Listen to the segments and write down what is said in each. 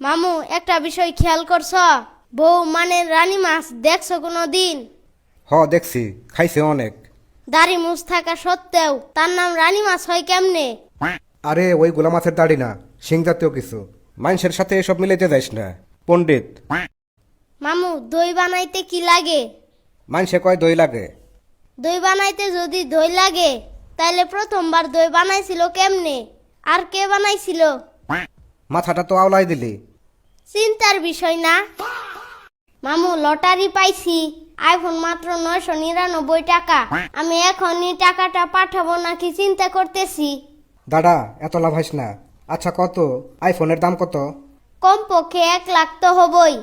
মামু একটা বিষয় খেয়াল করছ? বউ মানে রানী মাছ দেখছো কোনো দিন? দেখছি, খাইছে অনেক। দাড়ি মুছ থাকা সত্ত্বেও তার নাম রানী মাছ হয় কেমনে? আরে ওই গোলা মাছের দাড়ি না, শিং জাতীয় কিছু। মানুষের সাথে এসব মিলাইতে যাইস না, পণ্ডিত। মামু দই বানাইতে কি লাগে? মানুষে কয় দই লাগে। দই বানাইতে যদি দই লাগে তাইলে প্রথমবার দই বানাইছিল কেমনে? আর কে বানাইছিল? মাথাটা তো আওলাই দিলি। চিন্তার বিষয় না। মামু লটারি পাইছি, আইফোন মাত্র 999 টাকা। আমি এখনই টাকাটা পাঠাবো নাকি চিন্তা করতেছি। দাদা এত লাভ হাইস না। আচ্ছা কত? আইফোনের দাম কত? কমপক্ষে 1 লাখ তো হবই।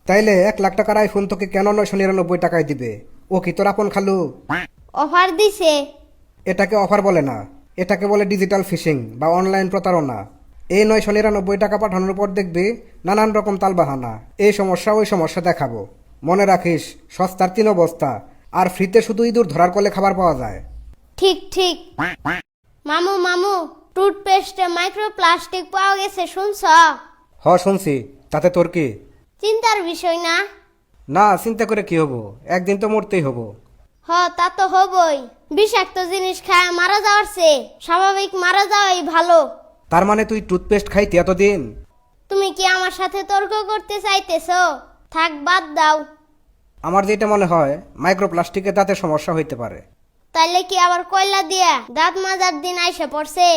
তাইলে 1 লাখ টাকার আইফোন তোকে কেন 999 টাকায় দিবে? ও কি তোর আপন খালু? অফার দিছে। এটাকে অফার বলে না, এটাকে বলে ডিজিটাল ফিশিং বা অনলাইন প্রতারণা। এই 999 টাকা পাঠানোর পর দেখবি নানান রকম তালবাহানা। এই সমস্যা ওই সমস্যা দেখাবো। মনে রাখিস, সস্তার 3 অবস্থা, আর ফ্রিতে শুধু ইঁদুর ধরার কলে খাবার পাওয়া যায়। ঠিক ঠিক। মামু মামু টুথপেস্টে মাইক্রোপ্লাস্টিক পাওয়া গেছে, শুনছ? শুনছি, তাতে তোর কি? চিন্তার বিষয় না। না, চিন্তা করে কি হবো, একদিন তো মরতেই হবো। তা তো হবই। বিষাক্ত জিনিস খায় মারা যাওয়ার চেয়ে স্বাভাবিক মারা যাওয়াই ভালো। তার মানে তুই টুথপেস্ট খাইতি এতদিন? তুমি কি আমার সাথে তর্ক করতে চাইতেছো? থাক, বাদ দাও। আমার যেটা মনে হয়, মাইক্রোপ্লাস্টিকের দাঁতে সমস্যা হইতে পারে। তাইলে কি আবার কয়লা দিয়া দাঁত মাজার দিন আইসা পড়ছে?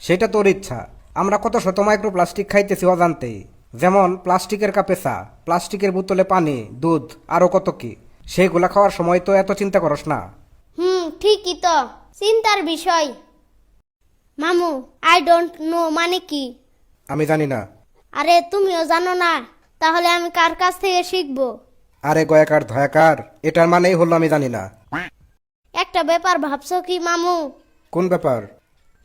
সেটা তোর ইচ্ছা। আমরা কত শত মাইক্রোপ্লাস্টিক খাইতেছি অজান্তেই। যেমন প্লাস্টিকের কাপে চা, প্লাস্টিকের বোতলে পানি, দুধ, আরো কত কি। সেইগুলা খাওয়ার সময় তো এত চিন্তা করস না। ঠিকই তো, চিন্তার বিষয়। মামু আই ডোন্ট নো মানে কি? আমি জানি না। আরে তুমিও জানো না? তাহলে আমি কার কাছ থেকে শিখবো? আরে গয়াকার ধয়াকার, এটার মানেই হলো আমি জানি না। একটা ব্যাপার ভাবছো কি মামু? কোন ব্যাপার?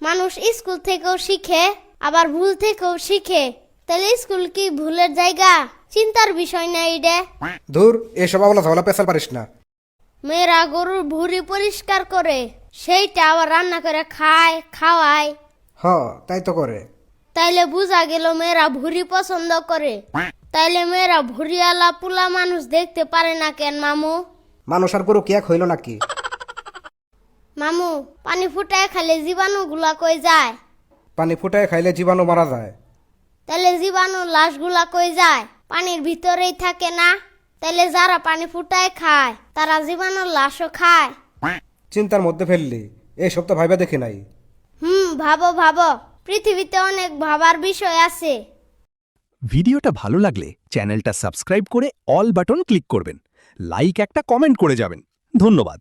মানুষ স্কুল থেকেও শিখে, আবার ভুল থেকেও শিখে। তাহলে স্কুল কি ভুলের জায়গা? চিন্তার বিষয় না এটা। ধুর, এসব আবলা ঝামেলা পেশাল পারিস না। মেয়েরা গরুর ভুঁড়ি পরিষ্কার করে, সেইটা আবার রান্না করে খায়, খাওয়ায়। তাই তো করে। তাইলে বুঝা গেল মেয়েরা ভুঁড়ি পছন্দ করে। তাইলে মেয়েরা ভুঁড়িওয়ালা পুলা মানুষ দেখতে পারে না কেন মামু? মানুষ আর গরু কি এক হইল নাকি? মামু পানি ফুটায় খালে জীবাণু গুলা কই যায়? পানি ফুটায় খাইলে জীবাণু মারা যায়। তাইলে জীবাণু লাশগুলা কই যায়? পানির ভিতরেই থাকে না? তাইলে যারা পানি ফুটায় খায় তারা জীবাণুর লাশও খায়। চিন্তার মধ্যে ফেললি, এইসব তো ভাইবা দেখি নাই। ভাবো ভাবো, পৃথিবীতে অনেক ভাবার বিষয় আছে। ভিডিওটা ভালো লাগলে চ্যানেলটা সাবস্ক্রাইব করে অল বাটন ক্লিক করবেন। লাইক একটা কমেন্ট করে যাবেন। ধন্যবাদ।